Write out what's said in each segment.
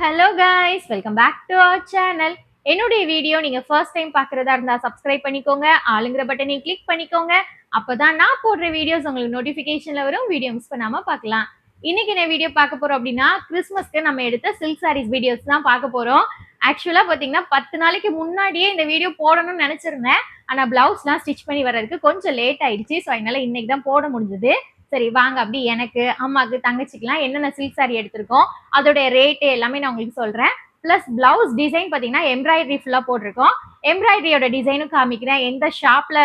Hello guys, welcome back to our channel. என்னுடைய video நீங்க first time பார்க்குறதா இருந்தா சப்ஸ்கிரைப் பண்ணிக்கோங்க, ஆளுங்கிற பட்டனை கிளிக் பண்ணிக்கோங்க. அப்பதான் நான் போடுற வீடியோஸ் உங்களுக்கு நோட்டிஃபிகேஷன்ல வரும். வீடியோ மிஸ் பண்ணாம பார்க்கலாம். இன்னைக்கு என்ன வீடியோ பார்க்க போறோம் அப்படின்னா, கிறிஸ்மஸ்க்கு நம்ம எடுத்த சில்க் சாரீஸ் வீடியோஸ் தான் பார்க்க போறோம். ஆக்சுவலா பார்த்தீங்கன்னா 10 நாளைக்கு முன்னாடியே இந்த வீடியோ போடணும்னு நினைச்சிருந்தேன். ஆனா பிளவுஸ்லாம் ஸ்டிச் பண்ணி வர்றதுக்கு கொஞ்சம் லேட் ஆயிடுச்சு. ஸோ அதனால இன்னைக்கு தான் போட முடிஞ்சது. சரி வாங்க, அப்படி எனக்கு, அம்மாக்கு, தங்கச்சிக்கலாம் என்னென்ன சில்க் சாரி எடுத்திருக்கோம், அதோட ரேட்டு எல்லாமே நான் உங்களுக்கு சொல்றேன். பிளஸ் பிளவுஸ் டிசைன் பார்த்தீங்கன்னா எம்ப்ராய்டரி ஃபுல்லா போட்டிருக்கோம். எம்ப்ராய்டரியோட டிசைனும் காமிக்கிறேன், எந்த ஷாப்ல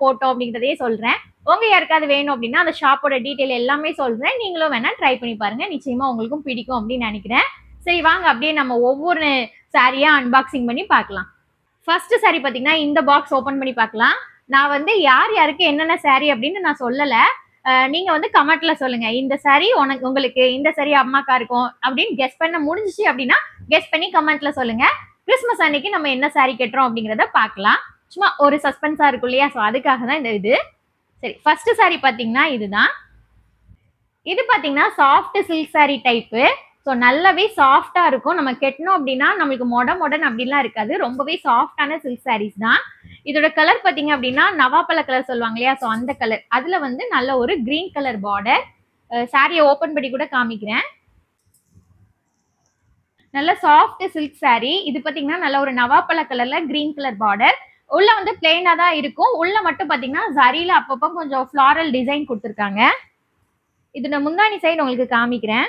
போட்டோம் அப்படிங்கிறதையே சொல்றேன். உங்க யாருக்காவது வேணும் அப்படின்னா அந்த ஷாப்போட டீட்டெயில் எல்லாமே சொல்றேன். நீங்களும் வேணா ட்ரை பண்ணி பாருங்க, நிச்சயமா உங்களுக்கும் பிடிக்கும் அப்படின்னு நினைக்கிறேன். சரி வாங்க, அப்படியே நம்ம ஒவ்வொரு சாரியா அன்பாக்சிங் பண்ணி பார்க்கலாம். ஃபர்ஸ்ட் சாரி பார்த்தீங்கன்னா இந்த பாக்ஸ் ஓபன் பண்ணி பார்க்கலாம். நான் வந்து யார் யாருக்கு என்னென்ன சாரி அப்படின்னு நான் சொல்லல. நீங்க வந்து கமெண்ட்ல சொல்லுங்க, இந்த சாரி உங்களுக்கு, இந்த சாரி அம்மாக்கா இருக்கும் அப்படின்னு கெஸ் பண்ண முடிஞ்சிச்சு அப்படின்னா கெஸ் பண்ணி கமெண்ட்ல சொல்லுங்க. கிறிஸ்மஸ் அன்னைக்கு நம்ம என்ன சாரி கட்டுறோம் அப்படிங்கிறத பார்க்கலாம். சும்மா ஒரு சஸ்பென்ஸா இருக்கும் இல்லையா, ஸோ அதுக்காக தான் இந்த இது. சரி, ஃபர்ஸ்ட் சாரி பார்த்தீங்கன்னா இதுதான். இது பார்த்தீங்கன்னா soft silk sorry type. So நல்லாவே சாஃப்டா இருக்கும். நம்ம கெட்டணும் அப்படின்னா நம்மளுக்கு மொடன் அப்படிலாம் இருக்காது. ரொம்பவே சாஃப்டான சில்க் சாரீஸ் தான். இதோட கலர் பார்த்தீங்க அப்படின்னா நவாப்பழ கலர் சொல்லுவாங்க இல்லையா, ஸோ அந்த கலர். அதுல வந்து நல்ல ஒரு கிரீன் கலர் பார்டர். சாரியை ஓப்பன் பண்ணி கூட காமிக்கிறேன். நல்ல சாஃப்ட் சில்க் சாரி. இது பார்த்தீங்கன்னா நல்ல ஒரு நவாப்பழ கலர்ல கிரீன் கலர் பார்டர். உள்ள வந்து பிளெயினா தான் இருக்கும். உள்ள மட்டும் பார்த்தீங்கன்னா ஜரியில அப்பப்போ கொஞ்சம் ஃபிளாரல் டிசைன் கொடுத்துருக்காங்க. இது நான் முந்தானி சைடு உங்களுக்கு காமிக்கிறேன்.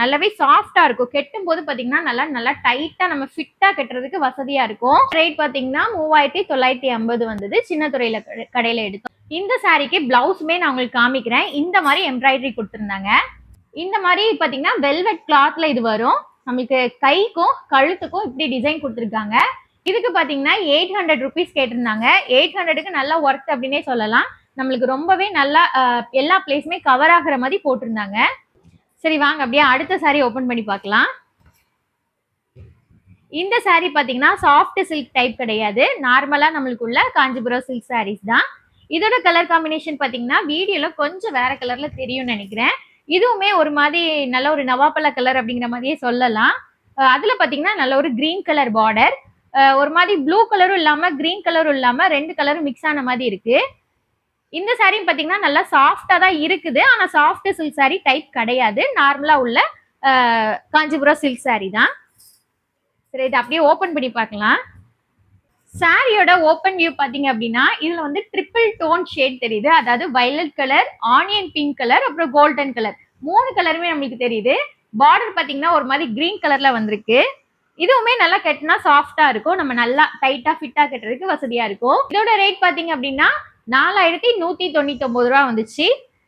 நல்லாவே சாஃப்டா இருக்கும். கெட்டும் போது பாத்தீங்கன்னா நல்லா நல்லா டைட்டா நம்ம ஃபிட்டா கட்டுறதுக்கு வசதியா இருக்கும். ரேட் பாத்தீங்கன்னா 3950 வந்தது. சின்ன துறையில கடையில எடுத்தோம். இந்த சாரிக்கு பிளவுஸுமே நான் உங்களுக்கு காமிக்கிறேன். இந்த மாதிரி எம்ப்ராய்டரி கொடுத்துருந்தாங்க. இந்த மாதிரி பாத்தீங்கன்னா வெல்வெட் கிளாத்ல இது வரும். நம்மளுக்கு கைக்கும் கழுத்துக்கும் இப்படி டிசைன் கொடுத்துருக்காங்க. இதுக்கு பாத்தீங்கன்னா 800 ருபீஸ் கேட்டிருந்தாங்க. 800க்கு நல்லா ஒர்த் அப்படின்னே சொல்லலாம். நம்மளுக்கு ரொம்பவே நல்லா எல்லா பிளேஸுமே கவர் ஆகுற மாதிரி போட்டிருந்தாங்க. சரி வாங்க, அப்படியே அடுத்த சாரி ஓபன் பண்ணி பார்க்கலாம். இந்த சாரி பாத்தீங்கன்னா சாஃப்ட் சில்க் டைப் கிடையாது. நார்மலா நம்மளுக்கு உள்ள காஞ்சிபுரம் சில்க் சாரீஸ் தான். இதோட கலர் காம்பினேஷன் பாத்தீங்கன்னா வீடியோல கொஞ்சம் வேற கலர்ல தெரியும்னு நினைக்கிறேன். இதுவுமே ஒரு மாதிரி நல்ல ஒரு நவாப்பழ கலர் அப்படிங்கிற மாதிரியே சொல்லலாம். அதுல பாத்தீங்கன்னா நல்ல ஒரு கிரீன் கலர் பார்டர். ஒரு மாதிரி ப்ளூ கலரும் இல்லாம கிரீன் கலரும் இல்லாம ரெண்டு கலரும் மிக்ஸ் ஆன மாதிரி இருக்கு. இந்த சாரியும் பாத்தீங்கன்னா நல்லா சாஃப்டா தான் இருக்குது. ஆனா சாஃப்ட் சில்க் சாரி டைப் கிடையாது. நார்மலா உள்ள காஞ்சிபுரம் சில்க் சாரி தான். சரி, இதை அப்படியே ஓபன் பண்ணி பார்க்கலாம். சாரியோட ஓப்பன் வியூ பாத்தீங்க அப்படின்னா இதுல வந்து ட்ரிபிள் டோன் ஷேட் தெரியுது. அதாவது violet colour, onion pink colour, அப்புறம் கோல்டன் கலர், 3 கலருமே நம்மளுக்கு தெரியுது. பார்டர் பாத்தீங்கன்னா ஒரு மாதிரி கிரீன் கலர்ல வந்திருக்கு. இதுவுமே நல்லா கட்டினா சாஃப்டா இருக்கும். நம்ம நல்லா டைட்டா ஃபிட்டா கட்டுறதுக்கு வசதியா இருக்கும். இதோட ரேட் பாத்தீங்க அப்படின்னா 4199 ரூபா வந்துச்சு.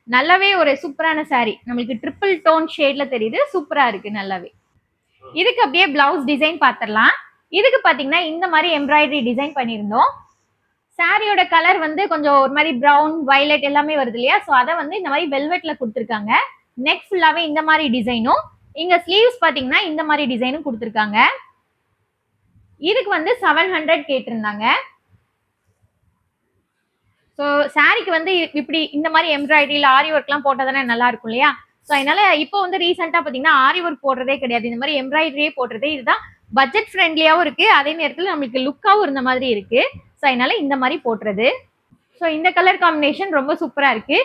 நல்லாவே ஒரு சூப்பரான சாரி. நம்மளுக்கு ட்ரிபிள் டோன் ஷேட்ல தெரியுது. சூப்பரா இருக்கு நல்லாவே. இதுக்கு அப்படியே பிளவுஸ் டிசைன் பார்த்துடலாம். இதுக்கு பாத்தீங்கன்னா இந்த மாதிரி எம்ப்ராய்டரி டிசைன் பண்ணியிருந்தோம். சாரியோட கலர் வந்து கொஞ்சம் ஒரு மாதிரி ப்ரௌன், வயலட் எல்லாமே வருது இல்லையா, ஸோ அதை வந்து இந்த மாதிரி வெல்வெட்ல கொடுத்துருக்காங்க. நெக் ஃபுல்லாவே இந்த மாதிரி டிசைனும், இங்க ஸ்லீவ்ஸ் பாத்தீங்கன்னா இந்த மாதிரி டிசைனும் கொடுத்துருக்காங்க. இதுக்கு வந்து 700 கேட்டிருந்தாங்க. ஸோ சாரிக்கு வந்து இப்படி இந்த மாதிரி எம்ப்ராய்டரியில் ஆரி ஒர்க்லாம் போட்டால் தானே நல்லா இருக்கும் இல்லையா, ஸோ அதனால இப்போ வந்து ரீசெண்டாக பார்த்தீங்கன்னா ஆரி ஒர்க் போடுறதே கிடையாது. இந்த மாதிரி எம்ப்ராய்டரியே போடுறதே இதுதான் பட்ஜெட் ஃப்ரெண்ட்லியாகவும் இருக்கு, அதே நேரத்தில் நம்மளுக்கு லுக்காகவும் இருந்த மாதிரி இருக்கு. ஸோ அதனால இந்த மாதிரி போடுறது. ஸோ இந்த கலர் காம்பினேஷன் ரொம்ப சூப்பராக இருக்கு.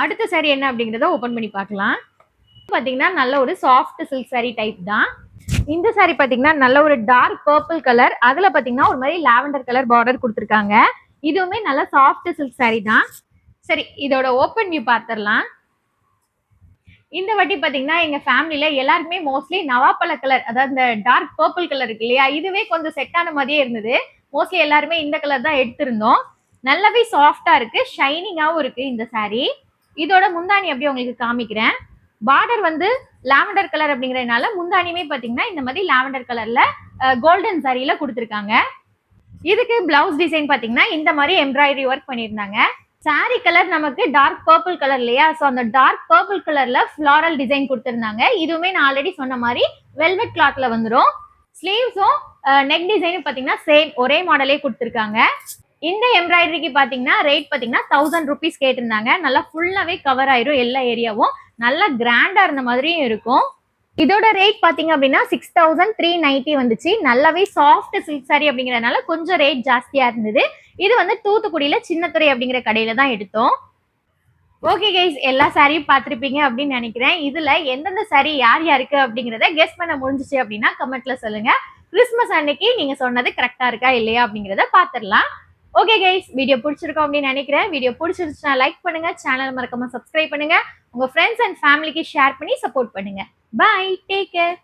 அடுத்த சாரி என்ன அப்படிங்கிறத ஓப்பன் பண்ணி பார்க்கலாம். பார்த்தீங்கன்னா நல்ல ஒரு சாஃப்ட் சில்க் சாரி டைப் தான். இந்த சாரி பார்த்தீங்கன்னா நல்ல ஒரு டார்க் பர்பிள் கலர், அதில் பார்த்தீங்கன்னா ஒரு மாதிரி லாவெண்டர் கலர் பார்டர் கொடுத்துருக்காங்க. இதுவுமே நல்ல சாஃப்ட் சில்க் சாரி தான். சரி, இதோட ஓப்பன் வியூ பார்த்துடலாம். இந்த வாட்டி பாத்தீங்கன்னா எங்க ஃபேமிலியில எல்லாருக்குமே மோஸ்ட்லி நவாப்பழ கலர், அதாவது இந்த டார்க் பர்பிள் கலர் இருக்கு இல்லையா, இதுவே கொஞ்சம் செட் ஆன மாதிரியே இருந்தது. மோஸ்ட்லி எல்லாருமே இந்த கலர் தான் எடுத்திருந்தோம். நல்லாவே சாஃப்டா இருக்கு, ஷைனிங்காவும் இருக்கு இந்த சாரி. இதோட முந்தானி அப்படியே உங்களுக்கு காமிக்கிறேன். பார்டர் வந்து லாவெண்டர் கலர் அப்படிங்கறதுனால முந்தானியுமே பாத்தீங்கன்னா இந்த மாதிரி லாவெண்டர் கலர்ல கோல்டன் சாரியில கொடுத்துருக்காங்க. இதுக்கு பிளவுஸ் டிசைன் பாத்தீங்கன்னா இந்த மாதிரி எம்ப்ராய்டரி ஒர்க் பண்ணியிருந்தாங்க. சாரி கலர் நமக்கு டார்க் பர்பிள் கலர் இல்லையா, ஸோ அந்த டார்க் பர்பிள் கலர்ல ஃபிளாரல் டிசைன் கொடுத்துருந்தாங்க. இதுவுமே நான் ஆல்ரெடி சொன்ன மாதிரி வெல்வெட் கிளாத்ல வந்துடும். ஸ்லீவ்ஸும் நெக் டிசைனும் பார்த்தீங்கன்னா சேம் ஒரே மாடலே கொடுத்துருக்காங்க. இந்த எம்ப்ராய்டரிக்கு பாத்தீங்கன்னா ரேட் பாத்தீங்கன்னா 1000 ருபீஸ் கேட்டிருந்தாங்க. நல்லா ஃபுல்லாவே கவர் ஆயிரும் எல்லா ஏரியாவும். நல்லா கிராண்டா இருந்த மாதிரியும் இருக்கும். இதோட ரேட் பாத்தீங்க அப்படின்னா 6390 வந்துச்சு. நல்லாவே சாஃப்ட் சில்க் சாரி அப்படிங்கறதுனால கொஞ்சம் ரேட் ஜாஸ்தியா இருந்தது. இது வந்து தூத்துக்குடியில சின்னத்துறை அப்படிங்கிற கடையில தான் எடுத்தோம். ஓகே கைஸ், எல்லா சாரியும் பார்த்திருப்பீங்க அப்படின்னு நினைக்கிறேன். இதுல எந்தெந்த சாரி யார் யாருக்கு அப்படிங்கறத கெஸ் பண்ண முடிஞ்சிச்சு அப்படின்னா கமெண்ட்ல சொல்லுங்க. கிறிஸ்மஸ் அன்னைக்கு நீங்க சொன்னது கரெக்டா இருக்கா இல்லையா அப்படிங்கறத பாத்துடலாம். ஓகே கைஸ், வீடியோ பிடிச்சிருக்கோம் அப்படின்னு நினைக்கிறேன். வீடியோ பிடிச்சிருச்சுன்னா லைக் பண்ணுங்க, சேனல் மறக்காம சப்ஸ்கிரைப் பண்ணுங்க, உங்க ஃப்ரெண்ட்ஸ் அண்ட் ஃபேமிலிக்கு ஷேர் பண்ணி சப்போர்ட் பண்ணுங்க. Bye, take care.